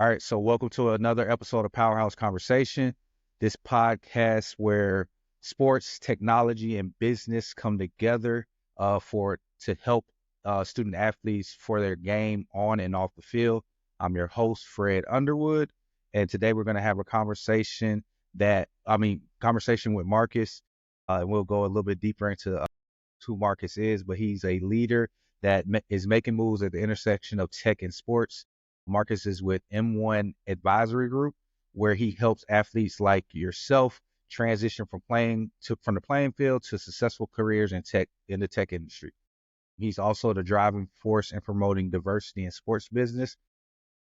All right, so welcome to another episode of Powerhouse Conversation. This podcast where sports, technology, and business come together for to help student athletes for their game on and off the field. I'm your host, Fred Underwood, and today we're going to have a conversation with Marcus, and we'll go a little bit deeper into who Marcus is, but he's a leader that is making moves at the intersection of tech and sports. Marcus is with M1 Advisory Group, where he helps athletes like yourself transition from the playing field to successful careers in the tech industry. He's also the driving force in promoting diversity in sports business,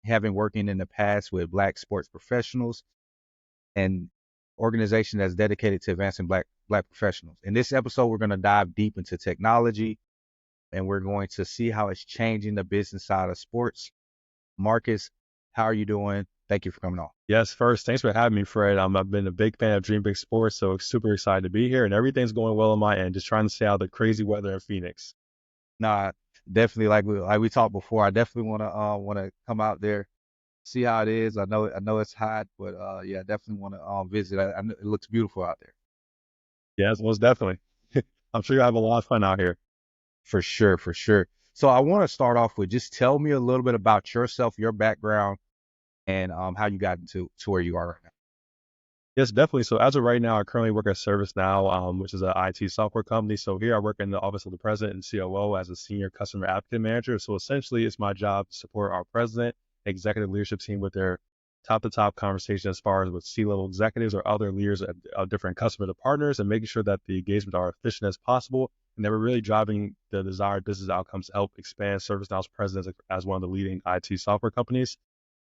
having working in the past with Black sports professionals and organization that's dedicated to advancing black professionals. In this episode, we're going to dive deep into technology, and we're going to see how it's changing the business side of sports. Marcus, how are you doing? Thank you for coming on. Yes, first, thanks for having me, Fred. I've been a big fan of Dream Big Sports, so super excited to be here, and everything's going well on my end. Just trying to stay out of the crazy weather in Phoenix. Nah, definitely like we talked before. I definitely want to come out there, see how it is. I know it's hot, but yeah, I definitely want to visit. I know it looks beautiful out there. Yes, most definitely. I'm sure you have a lot of fun out here. For sure, for sure. So I want to start off with just tell me a little bit about yourself, your background, and how you got to where you are right now. Yes, definitely. So as of right now, I currently work at ServiceNow, which is an IT software company. So here I work in the office of the president and COO as a senior customer advocate manager. So essentially, it's my job to support our president, executive leadership team with their top-to-top conversation as far as with C-level executives or other leaders of different customer partners, and making sure that the engagements are efficient as possible, and that we're really driving the desired business outcomes to help expand ServiceNow's presence as one of the leading IT software companies.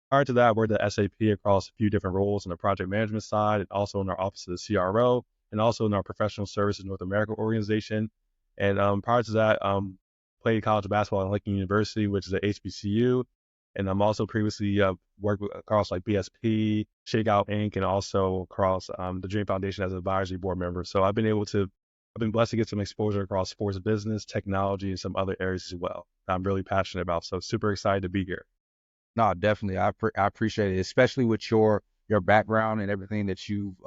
Prior to that, I worked at SAP across a few different roles on the project management side, and also in our office of the CRO, and also in our professional services North America organization. And prior to that, played college basketball at Lincoln University, which is a HBCU. And I'm also previously worked across like BSP, Shakeout Inc., and also across the Dream Foundation as an advisory board member. So I've been blessed to get some exposure across sports business, technology, and some other areas as well that I'm really passionate about. So super excited to be here. No, definitely. I appreciate it, especially with your background and everything that you've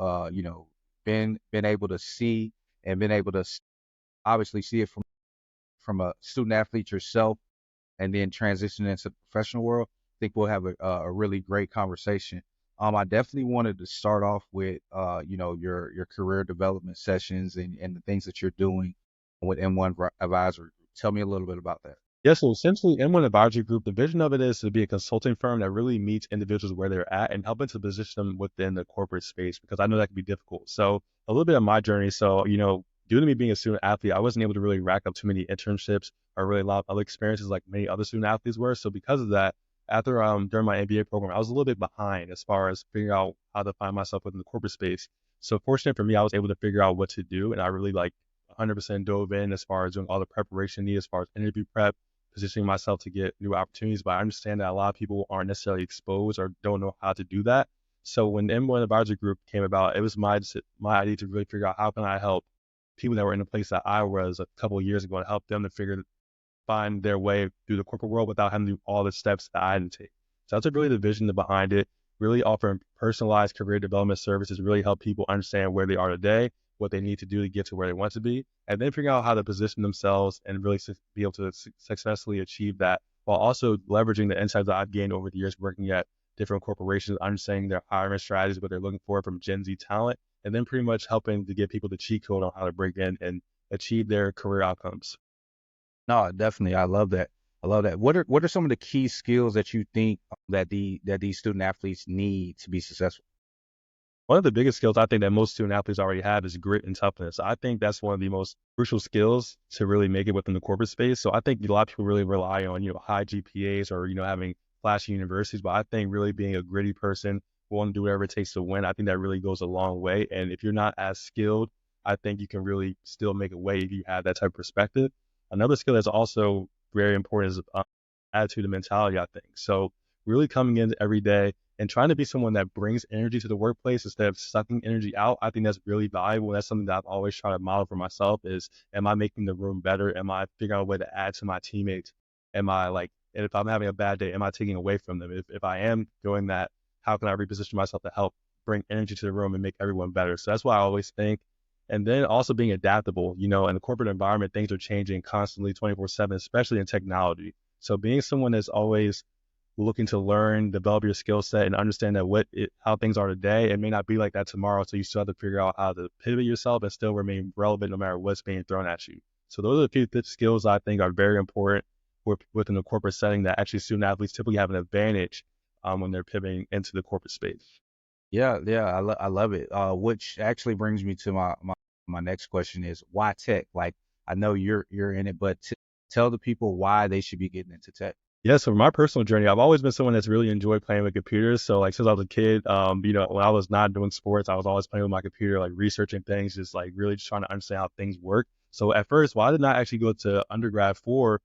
been able to see and been able to obviously see it from a student athlete yourself and then transition into the professional world. I think we'll have a really great conversation. I definitely wanted to start off with your career development sessions and the things that you're doing with M1 Advisory Group. Tell me a little bit about that. Yeah, so essentially, M1 Advisory Group, the vision of it is to be a consulting firm that really meets individuals where they're at and helping to position them within the corporate space, because I know that can be difficult. So a little bit of my journey. So, due to me being a student athlete, I wasn't able to really rack up too many internships or really a lot of other experiences like many other student athletes were. So because of that, after during my MBA program, I was a little bit behind as far as figuring out how to find myself within the corporate space. So fortunate for me, I was able to figure out what to do, and I really 100% dove in as far as doing all the preparation needed as far as interview prep, positioning myself to get new opportunities. But I understand that a lot of people aren't necessarily exposed or don't know how to do that. So when M1 Advisory Group came about, it was my idea to really figure out how can I help people that were in the place that I was a couple of years ago and help them to find their way through the corporate world without having to do all the steps that I had to take. So that's really the vision behind it, really offering personalized career development services, really help people understand where they are today, what they need to do to get to where they want to be, and then figure out how to position themselves and really be able to successfully achieve that, while also leveraging the insights that I've gained over the years working at different corporations, understanding their hiring strategies, what they're looking for from Gen Z talent, and then pretty much helping to get people the cheat code on how to break in and achieve their career outcomes. No, definitely. I love that. I love that. What are some of the key skills that you think that these student athletes need to be successful? One of the biggest skills I think that most student athletes already have is grit and toughness. I think that's one of the most crucial skills to really make it within the corporate space. So I think a lot of people really rely on, high GPAs or, having flashy universities. But I think really being a gritty person, willing to do whatever it takes to win, I think that really goes a long way. And if you're not as skilled, I think you can really still make a way if you have that type of perspective. Another skill that's also very important is attitude and mentality, I think. So really coming in every day and trying to be someone that brings energy to the workplace instead of sucking energy out, I think that's really valuable. And that's something that I've always tried to model for myself is, am I making the room better? Am I figuring out a way to add to my teammates? Am I And if I'm having a bad day, am I taking away from them? If I am doing that, how can I reposition myself to help bring energy to the room and make everyone better? So that's why I always think. And then also being adaptable, in the corporate environment, things are changing constantly 24/7, especially in technology. So being someone that's always looking to learn, develop your skill set, and understand that how things are today, it may not be like that tomorrow. So you still have to figure out how to pivot yourself and still remain relevant no matter what's being thrown at you. So those are the few skills I think are very important within the corporate setting that actually student athletes typically have an advantage when they're pivoting into the corporate space. Yeah, yeah, I love it. Which actually brings me to my next question is why tech? Like I know you're in it, but tell the people why they should be getting into tech. Yeah, so for my personal journey, I've always been someone that's really enjoyed playing with computers. So like since I was a kid, when I was not doing sports, I was always playing with my computer, like researching things, just like really just trying to understand how things work. So at first, while I did not actually go to undergrad for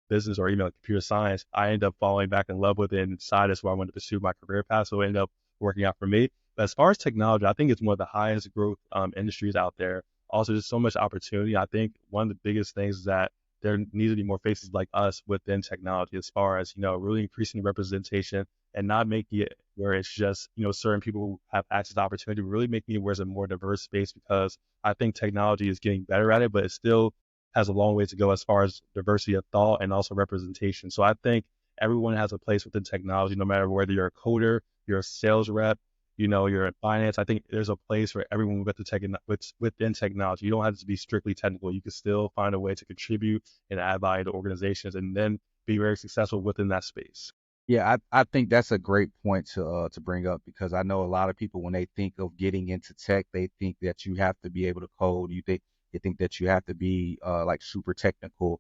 business or even like computer science, I ended up falling back in love with it and decided that's where I wanted to pursue my career path. So it ended up working out for me. But as far as technology, I think it's one of the highest growth industries out there. Also, there's so much opportunity. I think one of the biggest things is that there needs to be more faces like us within technology as far as, really increasing the representation and not making it where it's just, certain people who have access to opportunity, really making it where it's a more diverse space because I think technology is getting better at it, but it's still has a long way to go as far as diversity of thought and also representation. So I think everyone has a place within technology, no matter whether you're a coder, you're a sales rep, you're in finance. I think there's a place for everyone within technology. You don't have to be strictly technical. You can still find a way to contribute and add value to organizations and then be very successful within that space. Yeah, I think that's a great point to bring up because I know a lot of people when they think of getting into tech, they think that you have to be able to code. They think that you have to be like super technical,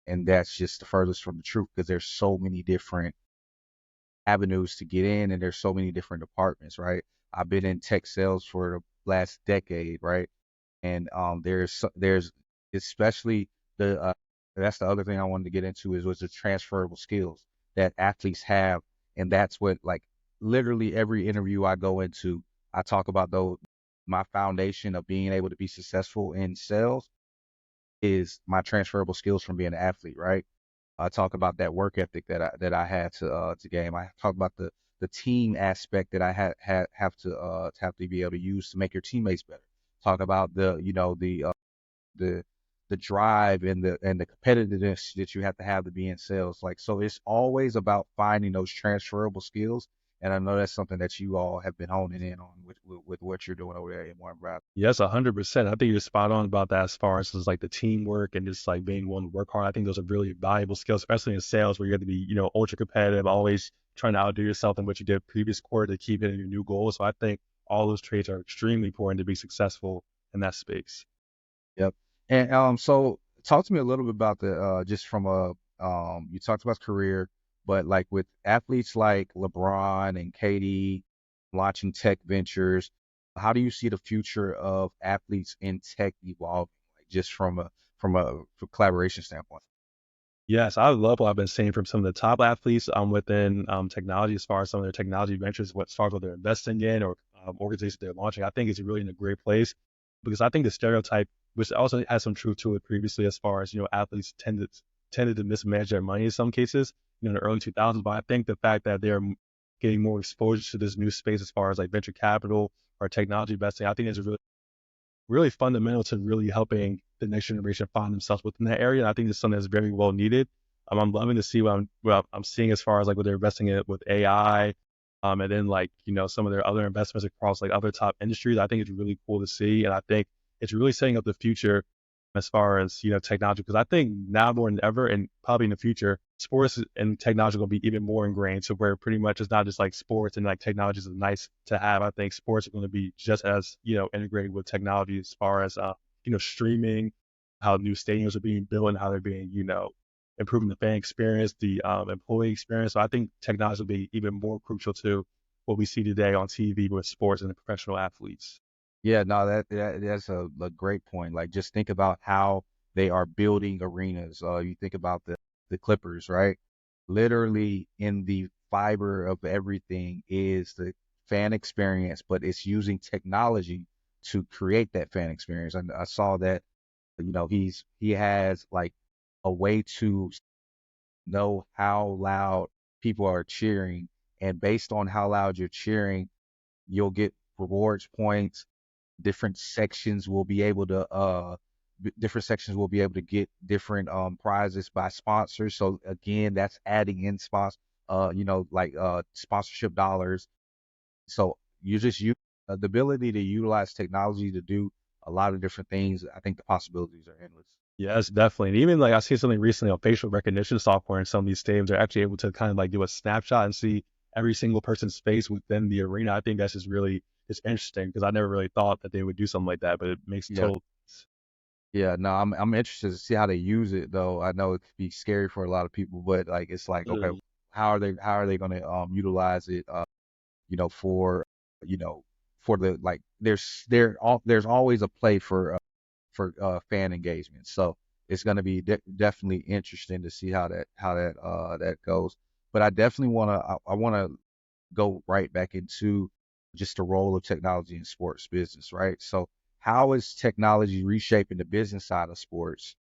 and that's just the furthest from the truth because there's so many different avenues to get in, and there's so many different departments, right? I've been in tech sales for the last decade, right? And there's especially that's the other thing I wanted to get into is was the transferable skills that athletes have, and that's what like literally every interview I go into, I talk about those. My foundation of being able to be successful in sales is my transferable skills from being an athlete, right? I talk about that work ethic that I had to game. I talk about the team aspect that I have to be able to use to make your teammates better. Talk about the the drive and the competitiveness that you have to be in sales. Like so, it's always about finding those transferable skills. And I know that's something that you all have been honing in on with what you're doing over there in Warren Brown. Yes, 100%. I think you're spot on about that as far as like the teamwork and just like being willing to work hard. I think those are really valuable skills, especially in sales where you have to be, ultra competitive, always trying to outdo yourself in what you did previous quarter to keep hitting your new goals. So I think all those traits are extremely important to be successful in that space. Yep. And so talk to me a little bit about the just from a you talked about career, but like with athletes like LeBron and KD launching tech ventures, how do you see the future of athletes in tech evolving? Like just from collaboration standpoint. Yes, I love what I've been seeing from some of the top athletes within technology as far as some of their technology ventures, as far as what they're investing in or organizations they're launching. I think it's really in a great place because I think the stereotype, which also has some truth to it previously, as far as athletes tended to mismanage their money in some cases, in the early 2000s. But I think the fact that they're getting more exposure to this new space as far as like venture capital or technology investing, I think is really fundamental to really helping the next generation find themselves within that area. And I think it's something that's very well needed. I'm loving to see what I'm seeing as far as like what they're investing in with AI, and then like some of their other investments across like other top industries. I think it's really cool to see, and I think it's really setting up the future as far as technology, because I think now more than ever, and probably in the future, sports and technology will be even more ingrained. So where pretty much it's not just like sports and like technology is nice to have. I think sports are going to be just as integrated with technology as far as streaming, how new stadiums are being built, and how they're being improving the fan experience, the employee experience. So I think technology will be even more crucial to what we see today on TV with sports and the professional athletes. Yeah, no, that's a great point. Like, just think about how they are building arenas. You think about the Clippers, right? Literally, in the fiber of everything is the fan experience, but it's using technology to create that fan experience. And I saw that, he has like a way to know how loud people are cheering, and based on how loud you're cheering, you'll get rewards points. Different sections will be able to different sections will be able to get different prizes by sponsors. So again, that's adding in like sponsorship dollars. So you just use the ability to utilize technology to do a lot of different things. I think the possibilities are endless. Yes, definitely. And even like I see something recently on facial recognition software in some of these stadiums, they're actually able to kind of like do a snapshot and see every single person's face within the arena. I think that's just really it's interesting because I never really thought that they would do something like that, but it makes Yeah. total sense. Yeah, no, I'm interested to see how they use it though. I know it could be scary for a lot of people, but like it's like, okay, how are they going to utilize it for you know for the like there's always a play for fan engagement. So it's going to be definitely interesting to see how that goes. But I definitely I want to go right back into just the role of technology in sports business, right? So how is technology reshaping the business side of sports,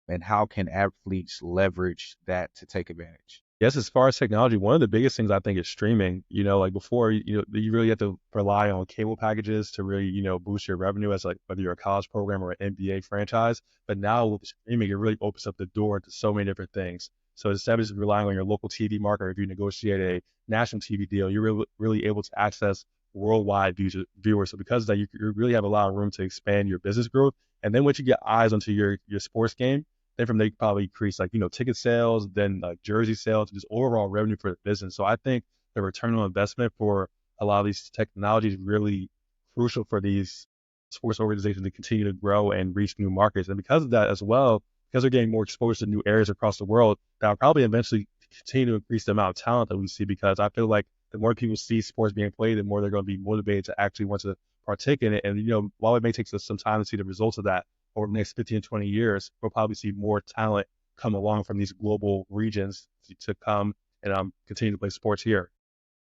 and how can athletes leverage that to take advantage? Yes, as far as technology, one of the biggest things I think is streaming. Like before, you really have to rely on cable packages to really, boost your revenue as like whether you're a college program or an NBA franchise. But now with streaming, it really opens up the door to so many different things. So instead of just relying on your local TV market, or if you negotiate a national TV deal, you're really able to access worldwide viewers. So because of that, you really have a lot of room to expand your business growth. And then once you get eyes onto your sports game, then from there, you can probably increase like, ticket sales, then like jersey sales, just overall revenue for the business. So I think the return on investment for a lot of these technologies is really crucial for these sports organizations to continue to grow and reach new markets. And because of that as well, because they're getting more exposed to new areas across the world, that'll probably eventually continue to increase the amount of talent that we see because I feel like the more people see sports being played, the more they're going to be motivated to actually want to partake in it. And, while it may take us some time to see the results of that, over the next 15 to 20 years, we'll probably see more talent come along from these global regions to come and continue to play sports here.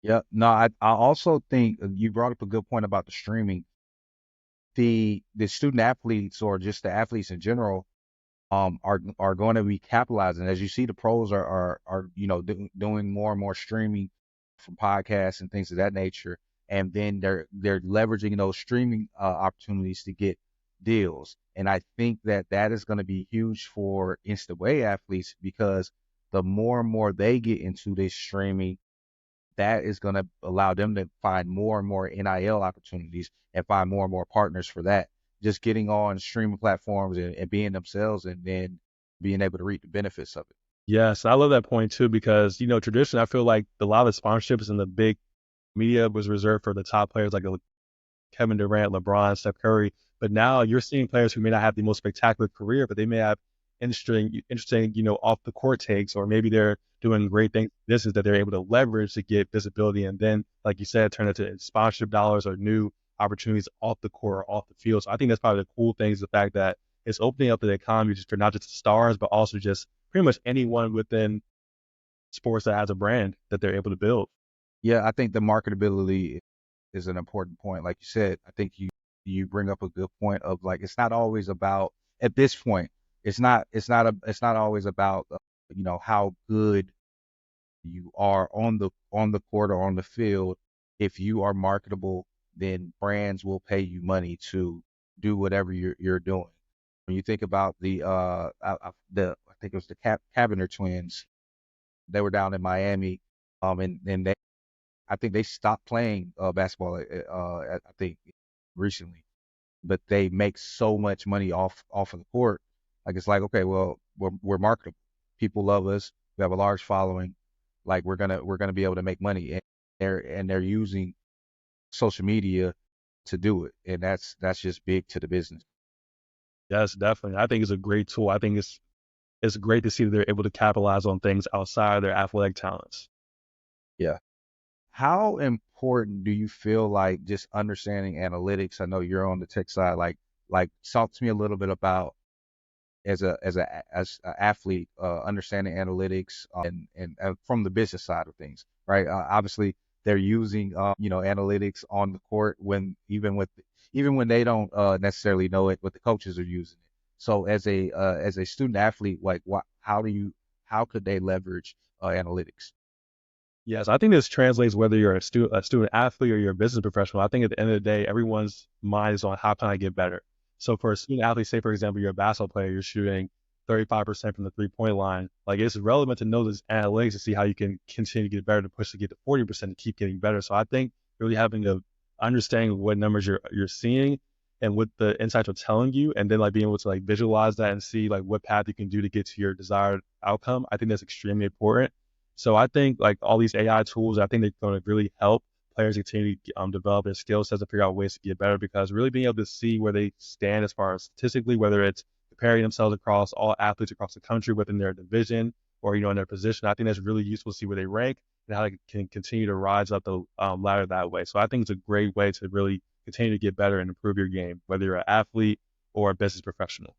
Yeah, no, I also think you brought up a good point about the streaming. The student athletes, or just the athletes in general, are going to be capitalizing. As you see, the pros are doing more and more streaming from podcasts and things of that nature, and then they're leveraging those streaming opportunities to get deals. And I think that is going to be huge for instant way athletes, because the more and more they get into this streaming, that is going to allow them to find more and more NIL opportunities and find more and more partners for that. Just getting on streaming platforms and being themselves, and then being able to reap the benefits of it. Yes, I love that point too because traditionally I feel like a lot of the sponsorships and the big media was reserved for the top players like Kevin Durant, LeBron, Steph Curry. But now you're seeing players who may not have the most spectacular career, but they may have interesting, off the court takes, or maybe they're doing great things. This is that they're able to leverage to get visibility, and then, like you said, turn it to sponsorship dollars or new opportunities off the court or off the field. So I think that's probably the cool thing is the fact that it's opening up the economy just for not just the stars, but also just pretty much anyone within sports that has a brand that they're able to build. Yeah, I think the marketability is an important point. Like you said, I think you bring up a good point of, like, it's not always about, at this point, it's not always about how good you are on the court or on the field. If you are marketable, then brands will pay you money to do whatever you're doing. When you think about I think it was the Cabinet twins. They were down in Miami, and I think they stopped playing basketball. I think recently, but they make so much money off of the court. Like, it's like, okay, well, we're marketable. People love us. We have a large following. Like, we're gonna be able to make money, and they're using social media to do it, and that's just big to the business. Yes, definitely. I think it's a great tool. I think it's great to see that they're able to capitalize on things outside of their athletic talents. Yeah. How important do you feel like just understanding analytics? I know you're on the tech side. Like talk to me a little bit about, as an athlete, understanding analytics, and from the business side of things, right? Obviously, they're using analytics on the court, when even when they don't necessarily know it, but the coaches are using it. So as a student athlete, like, how could they leverage analytics? Yes, I think this translates whether you're a student athlete or you're a business professional. I think at the end of the day, everyone's mind is on how can I get better. So for a student athlete, say for example, you're a basketball player, you're shooting 35% from the 3-point line. Like it's relevant to know this analytics to see how you can continue to get better to push to get to 40% to keep getting better. So I think really having a understanding what numbers you're seeing and what the insights are telling you, and then like being able to like visualize that and see like what path you can do to get to your desired outcome. I think that's extremely important. So I think like all these AI tools, I think they're going to really help players continue to develop their skill sets and figure out ways to get better, because really being able to see where they stand as far as statistically, whether it's comparing themselves across all athletes across the country within their division or, in their position, I think that's really useful to see where they rank and how they can continue to rise up the ladder that way. So I think it's a great way to really continue to get better and improve your game, whether you're an athlete or a business professional.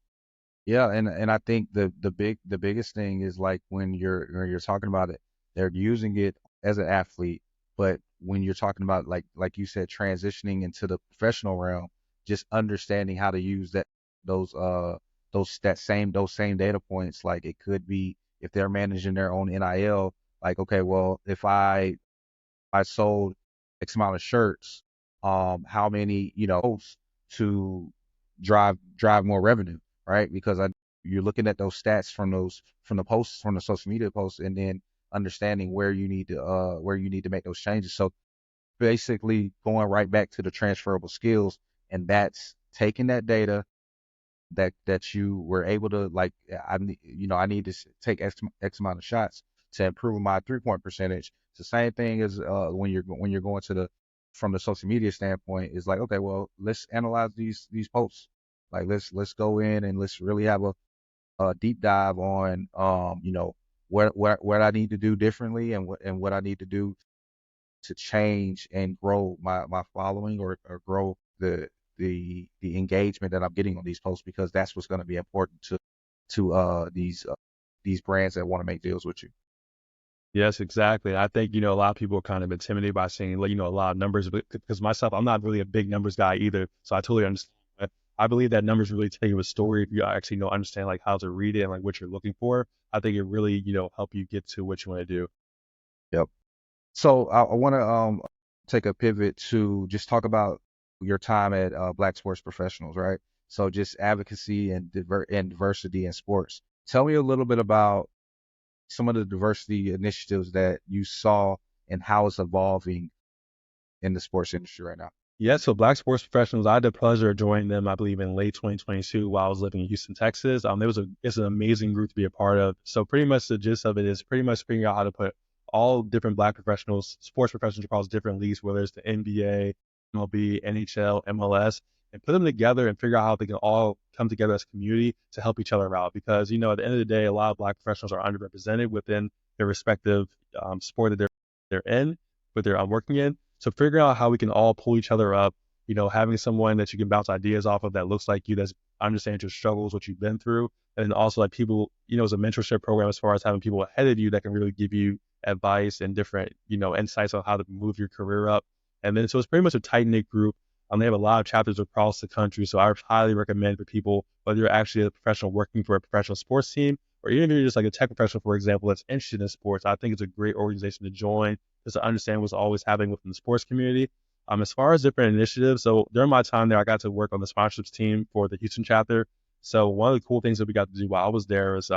Yeah, and I think the biggest thing is like when you're talking about it, they're using it as an athlete, but when you're talking about like you said, transitioning into the professional realm, just understanding how to use those uh those same data points. Like it could be if they're managing their own NIL, like okay, well if I sold X amount of shirts, how many, posts to drive more revenue, right? Because you're looking at those stats from the posts, from the social media posts, and then understanding where you need to make those changes. So basically going right back to the transferable skills, and that's taking that data that you were able to like I need to take X amount of shots to improve my 3-point percentage. It's the same thing as when you're going to the from the social media standpoint, is like, okay, well, let's analyze these posts. Like let's go in and let's really have a deep dive on what I need to do differently, and what I need to do to change and grow my following, or grow the engagement that I'm getting on these posts, because that's what's going to be important to these brands that want to make deals with you. Yes, exactly. I think, a lot of people are kind of intimidated by seeing, like, a lot of numbers, because myself, I'm not really a big numbers guy either. So I totally understand. But I believe that numbers really tell you a story if you actually understand like how to read it and like what you're looking for. I think it really, help you get to what you want to do. Yep. So I want to take a pivot to just talk about your time at Black Sports Professionals, right? So just advocacy and diversity in sports. Tell me a little bit about some of the diversity initiatives that you saw and how it's evolving in the sports industry right now. Yeah, so Black Sports Professionals, I had the pleasure of joining them, I believe, in late 2022 while I was living in Houston, Texas. It's an amazing group to be a part of. So pretty much the gist of it is pretty much figuring out how to put all different Black professionals, sports professionals across different leagues, whether it's the NBA, MLB, NHL, MLS, and put them together and figure out how they can all come together as a community to help each other out. Because, at the end of the day, a lot of Black professionals are underrepresented within their respective sport that they're in, what they're working in. So figuring out how we can all pull each other up, having someone that you can bounce ideas off of that looks like you, that understands your struggles, what you've been through, and then also like people, as a mentorship program, as far as having people ahead of you that can really give you advice and different, insights on how to move your career up. And then so it's pretty much a tight knit group. They have a lot of chapters across the country, so I highly recommend for people, whether you're actually a professional working for a professional sports team, or even if you're just like a tech professional, for example, that's interested in sports. I think it's a great organization to join, just to understand what's always happening within the sports community. As far as different initiatives, so during my time there, I got to work on the sponsorships team for the Houston chapter. So one of the cool things that we got to do while I was there was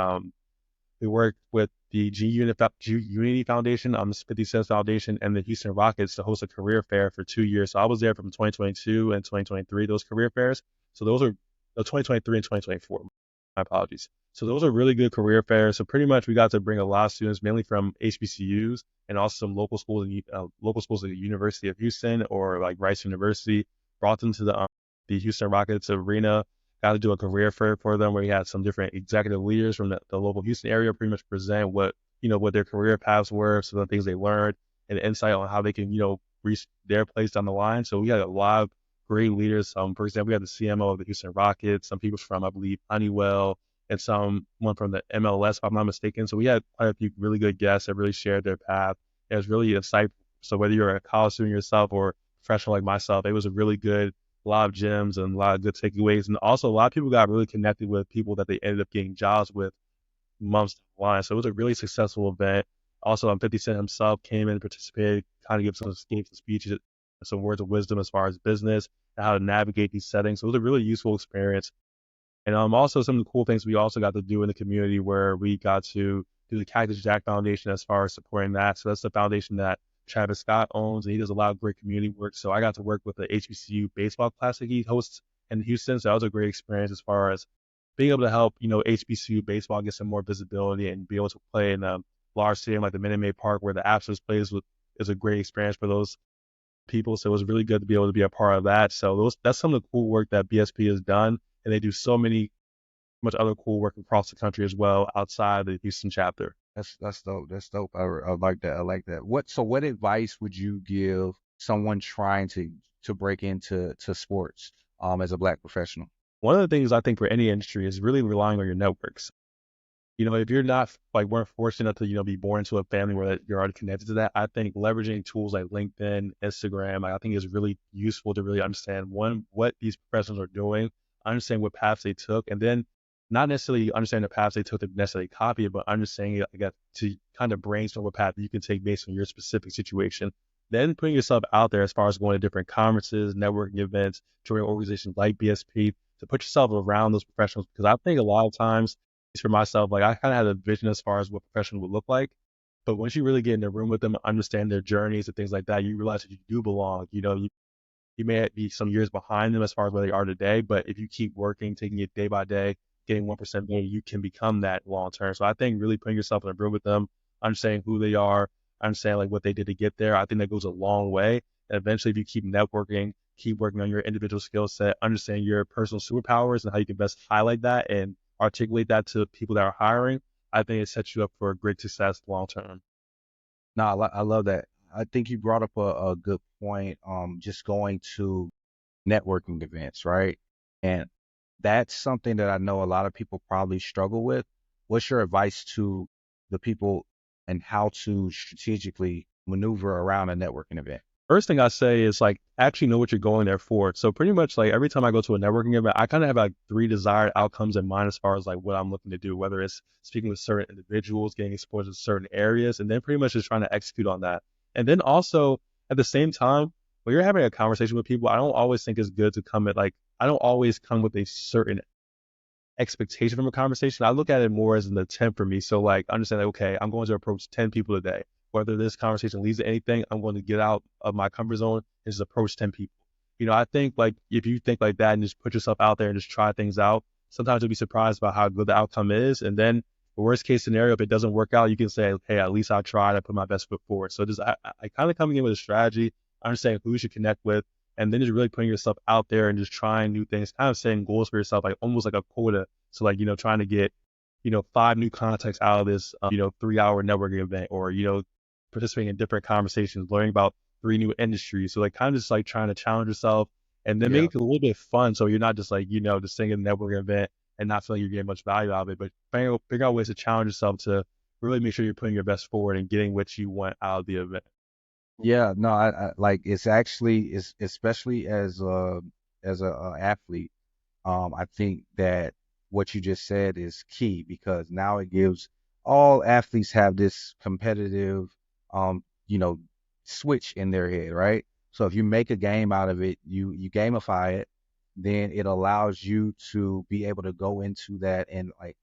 we worked with the Unity Foundation, the 50 Cents Foundation, and the Houston Rockets to host a career fair for 2 years. So I was there from 2022 and 2023, those career fairs. So those are 2023 and 2024. My apologies. So those are really good career fairs. So pretty much we got to bring a lot of students, mainly from HBCUs and also some local schools at the University of Houston or like Rice University. Brought them to the Houston Rockets arena. Got to do a career fair for them where we had some different executive leaders from the local Houston area pretty much present what their career paths were, some of the things they learned, and insight on how they can reach their place down the line. So we had a lot of great leaders. For example, we had the CMO of the Houston Rockets, some people from, I believe, Honeywell, and someone from the MLS, if I'm not mistaken. So we had quite a few really good guests that really shared their path. It was really insightful. So whether you're a college student yourself or a professional like myself, it was a lot of gems and a lot of good takeaways. And also a lot of people got really connected with people that they ended up getting jobs with months down the line. So it was a really successful event. Also, 50 Cent himself came in and participated, kind of gave some speeches, some words of wisdom as far as business and how to navigate these settings. So it was a really useful experience. And also some of the cool things we also got to do in the community where we got to do the Cactus Jack Foundation as far as supporting that. So that's the foundation that Travis Scott owns, and he does a lot of great community work. So I got to work with the HBCU baseball classic he hosts in Houston. So that was a great experience as far as being able to help, HBCU baseball get some more visibility and be able to play in a large stadium like the Minute Maid Park where the Astros plays is a great experience for those people. So it was really good to be able to be a part of that. So that's some of the cool work that BSP has done. And they do so much other cool work across the country as well outside the Houston chapter. That's dope. That's dope. I like that. I like that. What advice would you give someone trying to break into sports as a black professional? One of the things I think for any industry is really relying on your networks. If you're not like weren't fortunate enough to, be born into a family where you're already connected to that, I think leveraging tools like LinkedIn, Instagram, I think is really useful to really understand what these professionals are doing, understand what paths they took, and then not necessarily understand the paths they took to necessarily copy it, but understanding it, to kind of brainstorm what path you can take based on your specific situation. Then putting yourself out there as far as going to different conferences, networking events, joining organizations like BSP to put yourself around those professionals. Because I think a lot of times for myself, like I kind of had a vision as far as what professional would look like. But once you really get in the room with them, understand their journeys and things like that, you realize that you do belong. You may be some years behind them as far as where they are today, but if you keep working, taking it day by day, getting 1% better, you can become that long term. So I think really putting yourself in a room with them, understanding who they are, understanding like what they did to get there, I think that goes a long way. And eventually, if you keep networking, keep working on your individual skill set, understand your personal superpowers and how you can best highlight that and articulate that to people that are hiring, I think it sets you up for great success long term. No, I love that. I think you brought up a good point. Just going to networking events, right? And that's something that I know a lot of people probably struggle with. What's your advice to the people and how to strategically maneuver around a networking event? First thing I say is like actually know what you're going there for. So pretty much like every time I go to a networking event, I kind of have like three desired outcomes in mind as far as like what I'm looking to do, whether it's speaking with certain individuals, getting exposed to certain areas, and then pretty much just trying to execute on that. And then also at the same time, when you're having a conversation with people, I don't always think it's good to come at like I don't always come with a certain expectation from a conversation. I look at it more as an attempt for me. So like understand like, okay, I'm going to approach 10 people today. Whether this conversation leads to anything, I'm going to get out of my comfort zone and just approach 10 people. I think like if you think like that and just put yourself out there and just try things out, sometimes you'll be surprised about how good the outcome is. And then the worst case scenario, if it doesn't work out, you can say, hey, at least I tried, I put my best foot forward. So just I kind of coming in with a strategy, understanding who you should connect with, and then just really putting yourself out there and just trying new things, kind of setting goals for yourself, like almost like a quota. So like, trying to get, 5 new contacts out of this, 3-hour networking event or, participating in different conversations, learning about 3 new industries. So like kind of just like trying to challenge yourself and then Yeah. make it a little bit fun. So you're not just like, just sitting in a networking event and not feeling you're getting much value out of it, but figure out ways to challenge yourself to really make sure you're putting your best forward and getting what you want out of the event. Yeah, no, I like it's actually it's especially as a athlete. I think that what you just said is key because now it gives all athletes have this competitive, um, you know, switch in their head, right? So if you make a game out of it, you gamify it, then it allows you to be able to go into that and like,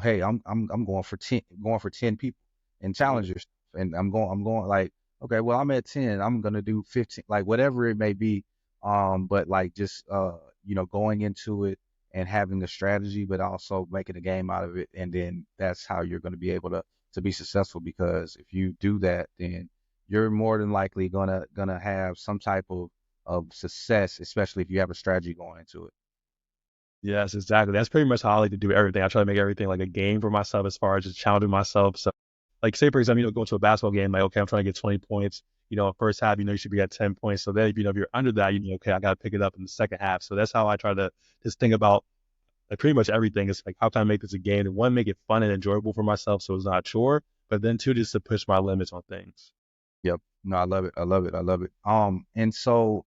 hey, I'm going for 10 people and challenge yourself. And I'm going like, okay, well, I'm at 10, I'm gonna do 15, like whatever it may be. But like just going into it and having a strategy, but also making a game out of it, and then that's how you're going to be able to be successful. Because if you do that, then you're more than likely gonna have some type of success, especially if you have a strategy going into it. Yes, exactly. That's pretty much how I like to do everything. I try to make everything like a game for myself as far as just challenging myself. So, like, say for example, going to a basketball game, like, okay, I'm trying to get 20 points. First half, you should be at 10 points. So then, if you're under that, okay, I got to pick it up in the second half. So that's how I try to just think about like pretty much everything. It's like, how can I make this a game? And one, make it fun and enjoyable for myself so it's not a chore. But then two, just to push my limits on things. Yep. No, I love it. I love it. I love it. And so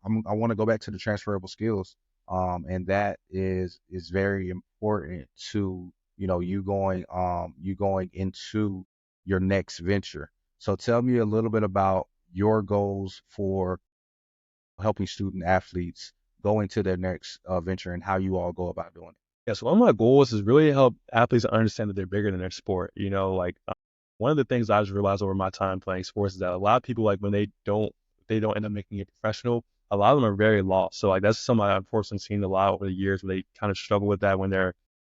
I want to go back to the transferable skills. And that is very important to you going into your next venture. So tell me a little bit about your goals for helping student athletes go into their next venture and how you all go about doing it. Yeah, so one of my goals is really help athletes understand that they're bigger than their sport. One of the things I just realized over my time playing sports is that a lot of people, like when they don't end up making it professional, a lot of them are very lost. So like that's something I've unfortunately seen a lot over the years where they kind of struggle with that when their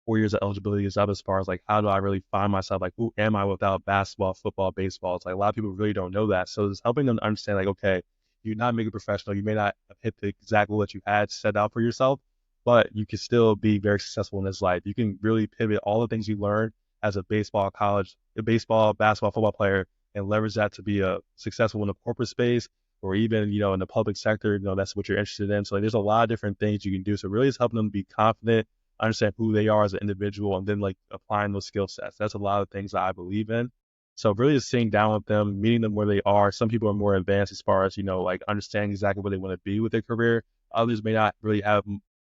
4 years of eligibility is up as far as like how do I really find myself, like who am I without basketball, football, baseball. It's like a lot of people really don't know that. So it's helping them understand like, okay, you're not making professional, you may not have hit the exact goal that you had set out for yourself, but you can still be very successful in this life. You can really pivot all the things you learned as a baseball, basketball, football player, and leverage that to be a successful in the corporate space or even, in the public sector, that's what you're interested in. So like, there's a lot of different things you can do. So really it's helping them be confident, understand who they are as an individual, and then like applying those skill sets. That's a lot of things that I believe in. So really just sitting down with them, meeting them where they are. Some people are more advanced as far as, like understanding exactly what they want to be with their career. Others may not really have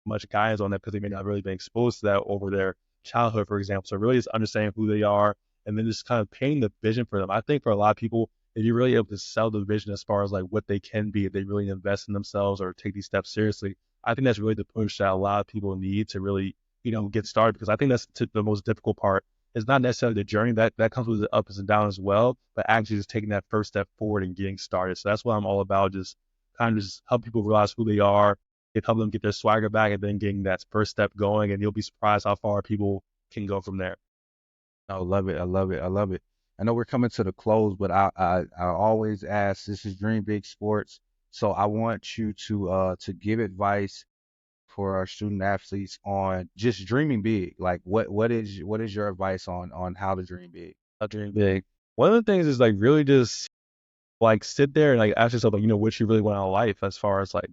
much guidance on that because they may not really been exposed to that over their childhood, for example. So really just understanding who they are and then just kind of painting the vision for them. I think for a lot of people, if you're really able to sell the vision as far as like what they can be, if they really invest in themselves or take these steps seriously, I think that's really the push that a lot of people need to really, get started. Because I think that's the most difficult part. It's not necessarily the journey that comes with the ups and downs as well, but actually just taking that first step forward and getting started. So that's what I'm all about, just kind of just help people realize who they are, help them get their swagger back, and then getting that first step going. And you'll be surprised how far people can go from there. I love it. I love it. I love it. I know we're coming to the close, but I always ask, this is Dream Big Sports. So I want you to give advice for our student athletes on just dreaming big. Like what is your advice on how to dream big? I'll dream big. One of the things is like really just like sit there and like ask yourself like, what you really want out of life as far as like,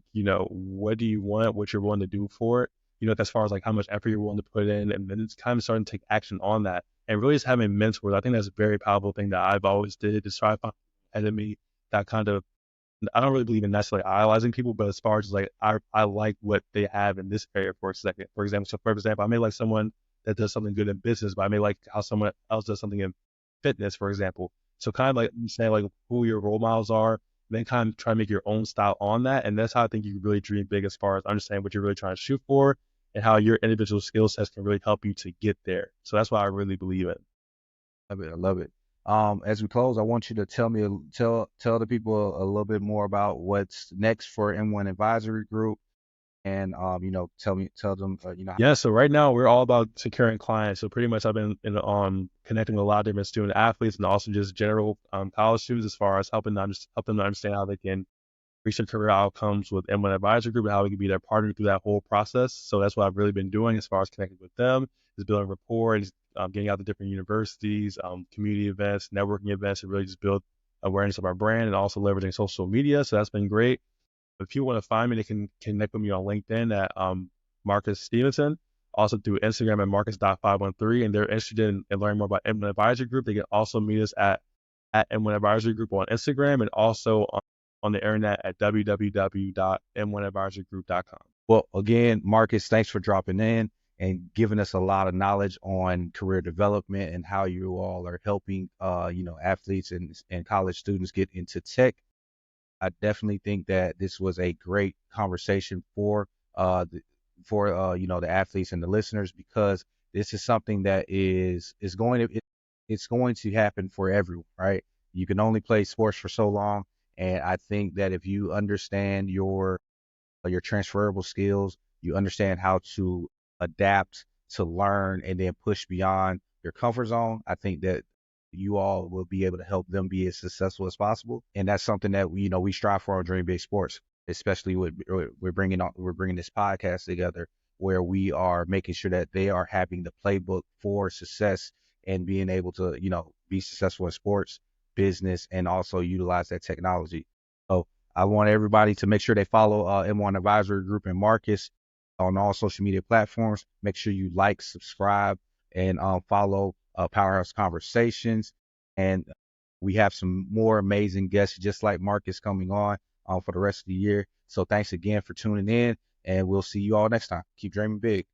what do you want, what you're willing to do for it, as far as like how much effort you're willing to put in, and then it's kind of starting to take action on that. And really just having mentors. I think that's a very powerful thing that I've always did, is try to find ahead of me that kind of, I don't really believe in necessarily idolizing people, but as far as like I like what they have in this area for a second. For example, I may like someone that does something good in business, but I may like how someone else does something in fitness, for example. So kind of like saying like who your role models are, then kind of try to make your own style on that. And that's how I think you really dream big as far as understanding what you're really trying to shoot for and how your individual skill sets can really help you to get there. So that's what I really believe in. Love it. I love it. As we close, I want you to tell the people a little bit more about what's next for M1 Advisory Group, and tell them Yeah, so right now we're all about securing clients. So pretty much I've been connecting with a lot of different student athletes and also just general college students as far as help them to understand how they can reach their career outcomes with M1 Advisory Group and how we can be their partner through that whole process. So that's what I've really been doing as far as connecting with them, is building rapport and getting out to different universities, community events, networking events, and really just build awareness of our brand and also leveraging social media. So that's been great. If you want to find me, they can connect with me on LinkedIn at Marcus Stevenson, also through Instagram at Marcus.513. And they're interested in learning more about M1 Advisory Group. They can also meet us at M1 Advisory Group on Instagram and also on the internet at www.m1advisorygroup.com. Well, again, Marcus, thanks for dropping in and giving us a lot of knowledge on career development and how you all are helping athletes and college students get into tech. I definitely think that this was a great conversation for the athletes and the listeners, because this is something that it's going to happen for everyone, right? You can only play sports for so long, and I think that if you understand your transferable skills, you understand how to adapt, to learn, and then push beyond your comfort zone, I think that you all will be able to help them be as successful as possible. And that's something that we strive for on Dream Big Sports, especially with we're bringing this podcast together where we are making sure that they are having the playbook for success and being able to, be successful in sports, business, and also utilize that technology. So I want everybody to make sure they follow M1 Advisory Group and Marcus on all social media platforms. Make sure you like, subscribe, and follow Powerhouse Conversations. And we have some more amazing guests just like Marcus coming on for the rest of the year. So thanks again for tuning in, and we'll see you all next time. Keep dreaming big.